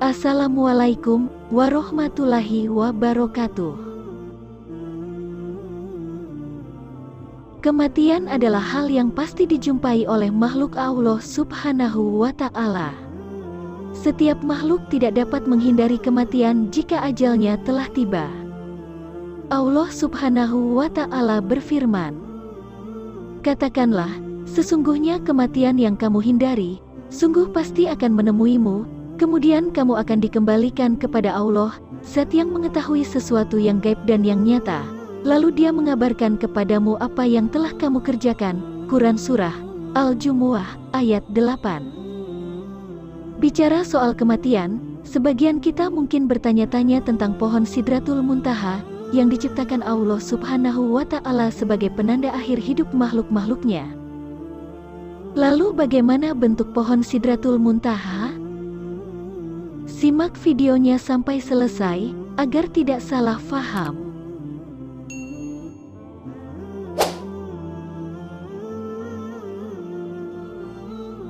Assalamualaikum warahmatullahi wabarakatuh. Kematian adalah hal yang pasti dijumpai oleh makhluk Allah Subhanahu wa Ta'ala. Setiap makhluk tidak dapat menghindari kematian jika ajalnya telah tiba. Allah Subhanahu wa Ta'ala berfirman, "Katakanlah, sesungguhnya kematian yang kamu hindari, sungguh pasti akan menemuimu. Kemudian kamu akan dikembalikan kepada Allah, Zat yang mengetahui sesuatu yang gaib dan yang nyata. Lalu Dia mengabarkan kepadamu apa yang telah kamu kerjakan." Quran Surah Al-Jumu'ah ayat 8. Bicara soal kematian, sebagian kita mungkin bertanya-tanya tentang pohon Sidratul Muntaha yang diciptakan Allah Subhanahu wa Ta'ala sebagai penanda akhir hidup makhluk-makhluknya. Lalu bagaimana bentuk pohon Sidratul Muntaha? Simak videonya sampai selesai agar tidak salah faham.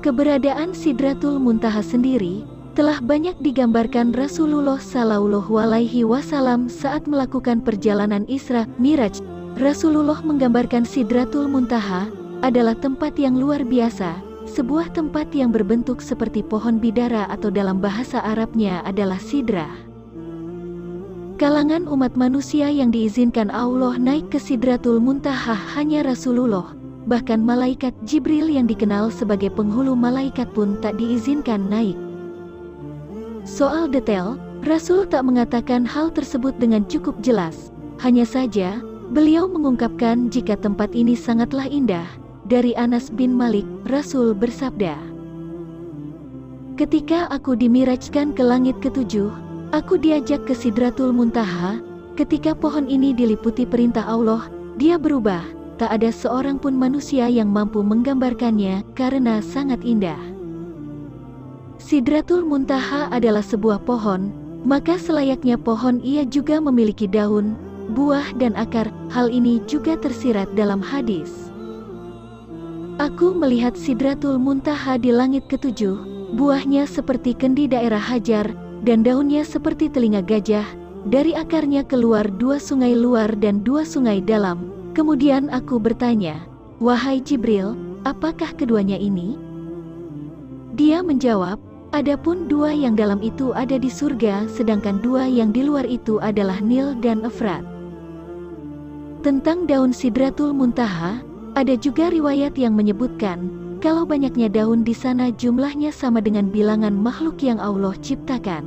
Keberadaan Sidratul Muntaha sendiri telah banyak digambarkan Rasulullah Shallallahu Alaihi Wasallam saat melakukan perjalanan Isra Miraj. Rasulullah menggambarkan Sidratul Muntaha adalah tempat yang luar biasa, sebuah tempat yang berbentuk seperti pohon bidara atau dalam bahasa Arabnya adalah sidrah. Kalangan umat manusia yang diizinkan Allah naik ke Sidratul Muntaha hanya Rasulullah. Bahkan malaikat Jibril yang dikenal sebagai penghulu malaikat pun tak diizinkan naik. Soal detail, Rasul tak mengatakan hal tersebut dengan cukup jelas. Hanya saja, beliau mengungkapkan jika tempat ini sangatlah indah. Dari Anas bin Malik, Rasul bersabda, "Ketika aku dimirajkan ke langit ketujuh, aku diajak ke Sidratul Muntaha. Ketika pohon ini diliputi perintah Allah, dia berubah. Tak ada seorang pun manusia yang mampu menggambarkannya karena sangat indah." Sidratul Muntaha adalah sebuah pohon, maka selayaknya pohon ia juga memiliki daun, buah dan akar. Hal ini juga tersirat dalam hadis. "Aku melihat Sidratul Muntaha di langit ketujuh, buahnya seperti kendi daerah Hajar, dan daunnya seperti telinga gajah. Dari akarnya keluar 2 sungai luar dan 2 sungai dalam. Kemudian aku bertanya, 'Wahai Jibril, apakah keduanya ini?' Dia menjawab, 'Adapun 2 yang dalam itu ada di surga, sedangkan 2 yang di luar itu adalah Nil dan Efrat.'" Tentang daun Sidratul Muntaha, ada juga riwayat yang menyebutkan kalau banyaknya daun di sana jumlahnya sama dengan bilangan makhluk yang Allah ciptakan.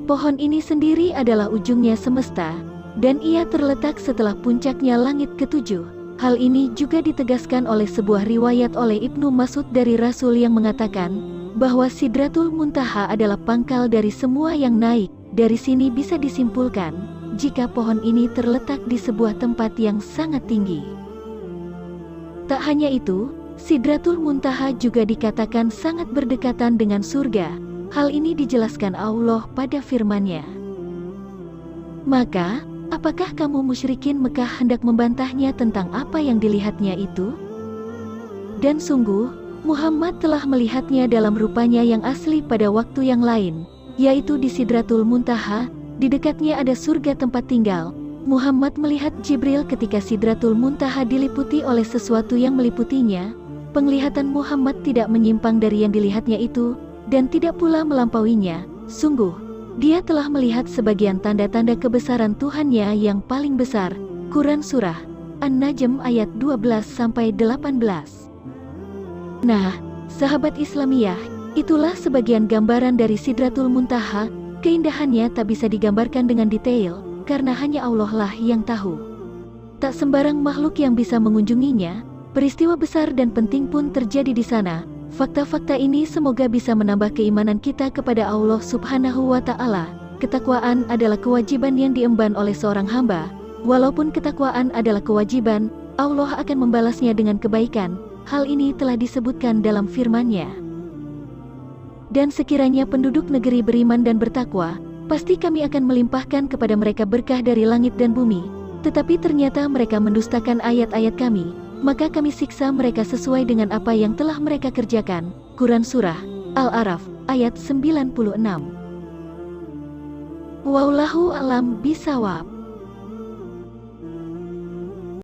Pohon ini sendiri adalah ujungnya semesta, dan ia terletak setelah puncaknya langit ketujuh. Hal ini juga ditegaskan oleh sebuah riwayat oleh Ibnu Mas'ud dari Rasul yang mengatakan bahwa Sidratul Muntaha adalah pangkal dari semua yang naik. Dari sini bisa disimpulkan jika pohon ini terletak di sebuah tempat yang sangat tinggi. Tak hanya itu, Sidratul Muntaha juga dikatakan sangat berdekatan dengan surga. Hal ini dijelaskan Allah pada firman-Nya, "Maka, apakah kamu musyrikin Mekah hendak membantahnya tentang apa yang dilihatnya itu? Dan sungguh, Muhammad telah melihatnya dalam rupanya yang asli pada waktu yang lain, yaitu di Sidratul Muntaha. Di dekatnya ada surga tempat tinggal." Muhammad melihat Jibril ketika Sidratul Muntaha diliputi oleh sesuatu yang meliputinya. Penglihatan Muhammad tidak menyimpang dari yang dilihatnya itu, dan tidak pula melampauinya. Sungguh, dia telah melihat sebagian tanda-tanda kebesaran Tuhannya yang paling besar. Quran Surah An-Najm ayat 12-18. Nah, sahabat Islamiyah, itulah sebagian gambaran dari Sidratul Muntaha. Keindahannya tak bisa digambarkan dengan detail, karena hanya Allah lah yang tahu. Tak sembarang makhluk yang bisa mengunjunginya. Peristiwa besar dan penting pun terjadi di sana. Fakta-fakta ini semoga bisa menambah keimanan kita kepada Allah Subhanahu wa Ta'ala. Ketakwaan adalah kewajiban yang diemban oleh seorang hamba. Walaupun ketakwaan adalah kewajiban, Allah akan membalasnya dengan kebaikan. Hal ini telah disebutkan dalam firman-Nya, "Dan sekiranya penduduk negeri beriman dan bertakwa, pasti kami akan melimpahkan kepada mereka berkah dari langit dan bumi. Tetapi ternyata mereka mendustakan ayat-ayat kami, maka kami siksa mereka sesuai dengan apa yang telah mereka kerjakan." Quran Surah Al-A'raf ayat 96. Wallahu a'lam bishawab.